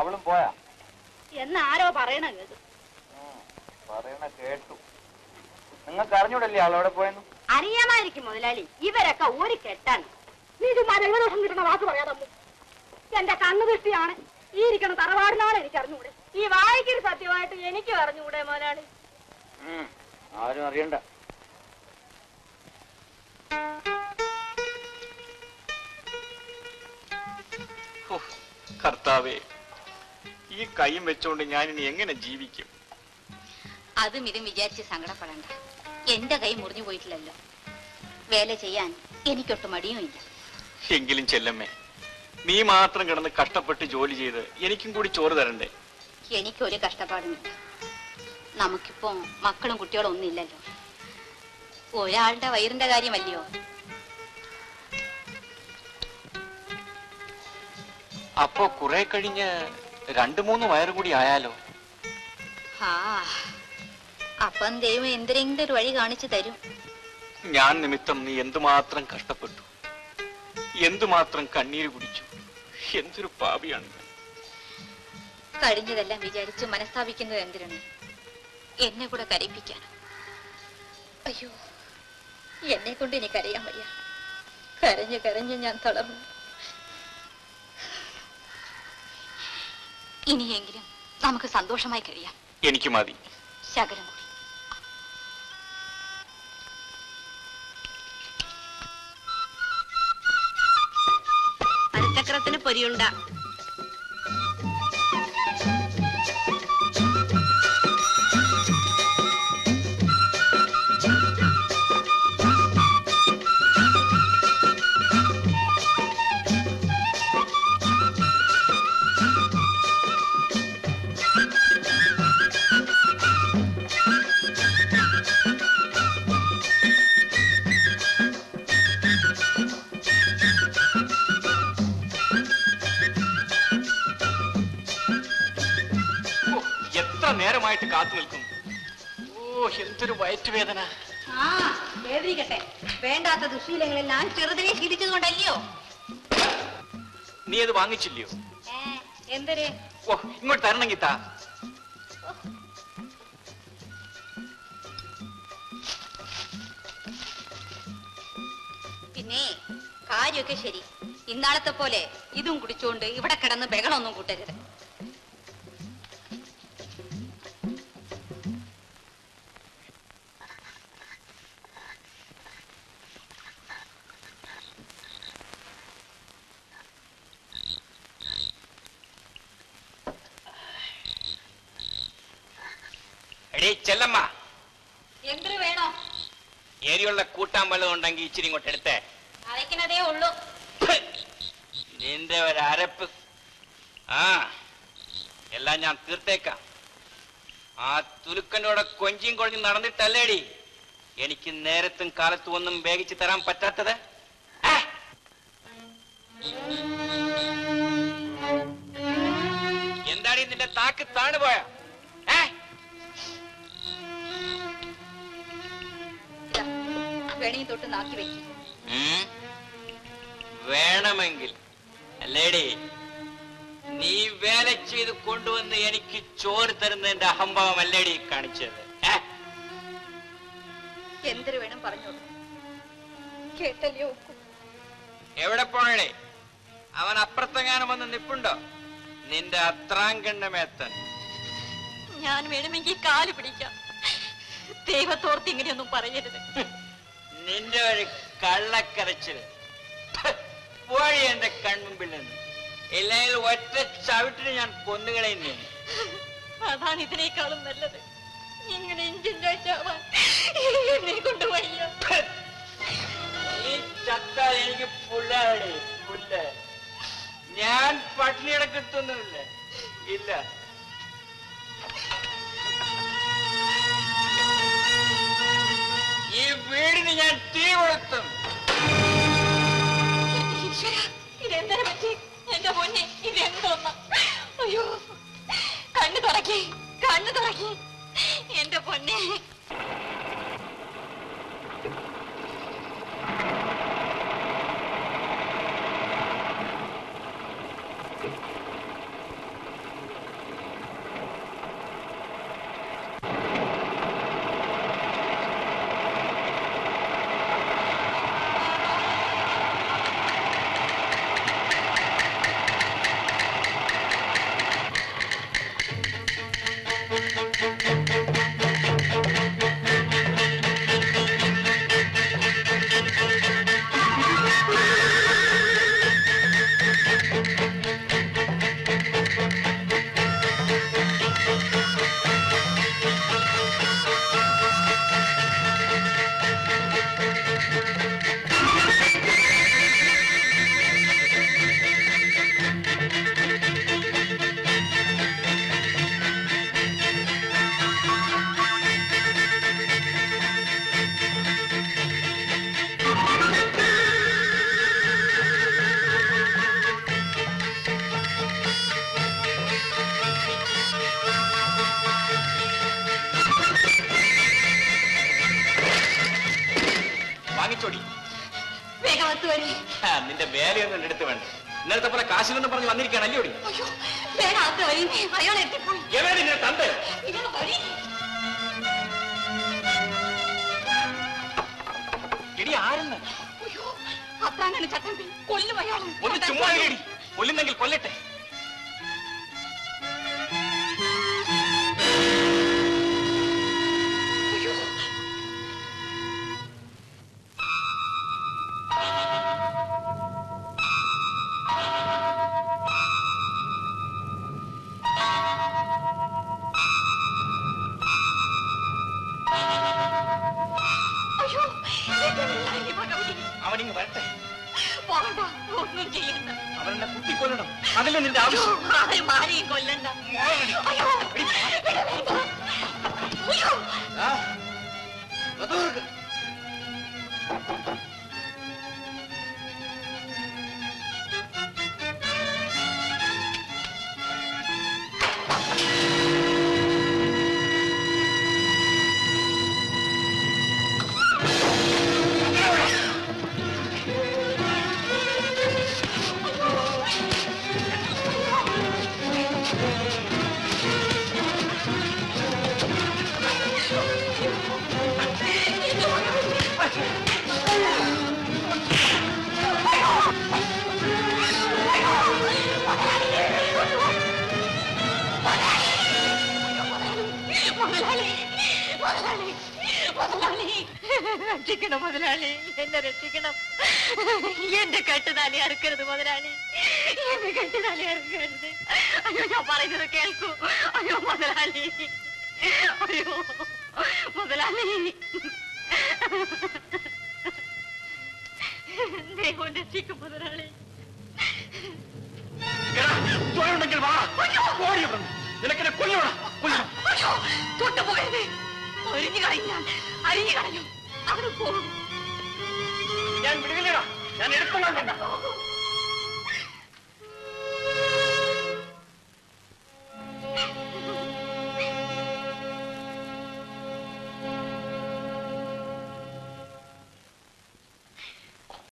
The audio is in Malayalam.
അവളും പോയാ എന്നാരോ പറയണ കേട്ടു. കേട്ടു. നിങ്ങൾക്ക് അറിഞ്ഞൂടല്ലേ അവളവിടെ പോയെന്ന്? അറിയാമായിരിക്കും മുതലാളി. ഇവരൊക്കെ ഒരു കെട്ടാണ്. നീ ചുമ്മാ ദൈവദോഷം കിട്ടുന്ന വാക്ക് പറയാതമ്മു. എന്റെ കണ്ണു ദൃഷ്ടിയാണ്. ഈ ഇരിക്കണ തറവാടിനാണ് എനിക്ക് അറിഞ്ഞുകൂടെ. ഈ വായിക്കൊരു സത്യമായിട്ട് എനിക്ക് അറിഞ്ഞുകൂടെ മുതലാളി? ആരും അറിയണ്ട. കർത്താവേ, ഈ കൈയും വെച്ചോണ്ട് ഞാൻ ഇനി എങ്ങനെ ജീവിക്കും? അതും ഇതും വിചാരിച്ച് സങ്കടപ്പെടണ്ട. എന്റെ കൈ മുറിഞ്ഞു പോയിട്ടില്ലല്ലോ. വേല ചെയ്യാൻ എനിക്കൊട്ടും മടിയുമില്ല. എങ്കിലും ചെല്ലമ്മേ, നീ മാത്രം കിടന്ന് കഷ്ടപ്പെട്ട് ജോലി ചെയ്ത് എനിക്കും കൂടി ചോറ് തരണ്ടേ? എനിക്കൊരു കഷ്ടപ്പാടുമില്ല. നമുക്കിപ്പോ മക്കളും കുട്ടികളും ഒന്നും ഇല്ലല്ലോ. ഒരാളുടെ വയറിന്റെ കാര്യമല്ലയോ. അപ്പോ കുറെ കഴിഞ്ഞ് 2-3 വയറ് കൂടി ആയാലോ? അപ്പം ദൈവം എന്തെങ്കിലും ഒരു വഴി കാണിച്ചു തരും. ഞാൻ നിമിത്തം നീ എന്തുമാത്രം കഷ്ടപ്പെട്ടു, എന്തുമാത്രം കണ്ണീര് കുടിച്ചു. എന്തൊരു പാപിയാണ്. കഴിഞ്ഞതെല്ലാം വിചാരിച്ച് മനസ്താപിക്കുന്നത് എന്തിനാണ്? എന്നെ കൂടെ കരയിപ്പിക്കാനോ? അയ്യോ, എന്നെ കൊണ്ട് എനിക്ക് അറിയാൻ വയ്യ. കരഞ്ഞ് കരഞ്ഞ് ഞാൻ തളർന്നു. ഇനിയെങ്കിലും നമുക്ക് സന്തോഷമായി കഴിയാം. എനിക്ക് മതി. ശകലം കൂടി. അരച്ചക്രത്തിന് പൊരിയുണ്ട. നേരമായിട്ട് കാത്തു നിൽക്കുന്നു. ഓ, എന്തൊരു വയറ്റുവേദന. വേദനിക്കട്ടെ. വേണ്ടാത്ത ദുശീലങ്ങളെല്ലാം ചെറുതിനെ ശീലിച്ചതുകൊണ്ടല്ലയോ? നീ അത് വാങ്ങിച്ചില്ലയോ? എന്തൊരു? ഓ, ഇങ്ങോട്ട് തരണമെങ്കിൽ താ. പിന്നെ കാര്യമൊക്കെ ശരി. ഇന്നാളത്തെ പോലെ ഇതും കുടിച്ചോണ്ട് ഇവിടെ കിടന്ന് ബഹളമൊന്നും കൂട്ടരുത്. ചെല്ലമ്മ, എന്തൊരു വേണോ? ഏരിയുള്ള കൂട്ടാൻ വല്ലതും ഉണ്ടെങ്കിൽ ഇച്ചിരി ഇങ്ങോട്ട് എടുത്തേ. അയക്കുന്നതേ ഉള്ളൂ. നിന്റെ ഒരരപ്പ് എല്ലാം ഞാൻ തീർത്തേക്കാം. ആ തുലുക്കനോടെ കൊഞ്ചിയും കൊഴിഞ്ഞും നടന്നിട്ടല്ലേടി എനിക്ക് നേരത്തും കാലത്തും ഒന്നും വേഗിച്ചു തരാൻ പറ്റാത്തത്? എന്താടി നിന്റെ താക്ക് താണുപോയ? വെണി തൊട്ട് നാക്കി വെക്കും. വേണമെങ്കിൽ അല്ലേടി നീ വേല ചെയ്ത് കൊണ്ടുവന്ന് എനിക്ക് ചോറ് തരുന്നതിന്റെ അഹംഭാവം അല്ലേടി കാണിച്ചത്? എന്തൊരു വേണം പറഞ്ഞോളൂ. കേട്ടല്ലോ. എവിടെ പോണേ? അവൻ അപ്പുറത്തെങ്ങാനും വന്ന് നിപ്പുണ്ടോ? നിന്റെ അത്രാങ്കണ്ണമേത്തൻ. ഞാൻ വേണമെങ്കിൽ കാല് പിടിക്കാം. ദൈവത്തോർത്ത് ഇങ്ങനെയൊന്നും പറയരുത്. നിന്റെ ഒരു കള്ളക്കരച്ചിൽ പോഴി എന്റെ കൺമുമ്പിൽ നിന്ന്. ഇല്ലെങ്കിൽ ഒറ്റ ചവിട്ടിന് ഞാൻ കൊന്നുകളയുന്നു. അതാണ് ഇതിനേക്കാളും നല്ലത്. ഇങ്ങനെ ഇഞ്ചിഞ്ചാവാൻ എന്നെ കൊണ്ട് വയ്യ. ഈ ചത്താൽ എനിക്ക് പുല്ലാടി പുല്ല്. ഞാൻ പട്ടിണിയുടെ കിട്ടുന്നില്ല. ഇല്ല, ഈ വീടിന് ഞാൻ തീ കൊളുത്തും. അമ്മ. അയ്യോ, കണ്ണു തുറക്കി, കണ്ണു തുറക്കി, എന്റെ പൊന്നെ. നിന്റെ വേലയൊന്നും എന്റെ അടുത്ത് വേണ്ട. ഇന്നലത്തെ പോലെ കാശിലൊന്നും പറഞ്ഞ് വന്നിരിക്കുകയാണല്ലേ ഓടി. തന്റെ ഇടി ആരെന്ന് ഒന്ന് ചുമ്മാ ഇടി. കൊല്ലുന്നെങ്കിൽ കൊല്ലട്ടെ. അവനിങ്ങ് വരട്ടെ. ഒന്നും ചെയ്യണ്ട. അവനെന്നെ കുത്തിക്കൊല്ലണം. അതല്ലേ നിന്റെ ആവശ്യം. മാരിയും കൊല്ലണ്ട. രക്ഷിക്കണം മുതലാളി, എന്നെ രക്ഷിക്കണം. എന്റെ കെട്ടുതാലി അറുക്കരുത് മുതലാളി, എന്റെ കെട്ടുതാലി അറുക്കരുത്. അയ്യോ, ഞാൻ പറയുന്നത് കേൾക്കൂ. അയ്യോ മുതലാളി, അയ്യോ മുതലാളി, ദൈവം രക്ഷിക്കും മുതലാളി. നിനക്കെന്നെ കൊല്ലണം. തൊട്ടുപോകരുത്. ഒരിഞ്ഞു കളഞ്ഞാൽ അരിഞ്ഞു കളഞ്ഞു. അവിടെ പോകും. ഞാൻ വിടുകയില്ലടാ. ഞാൻ എടുക്കണം.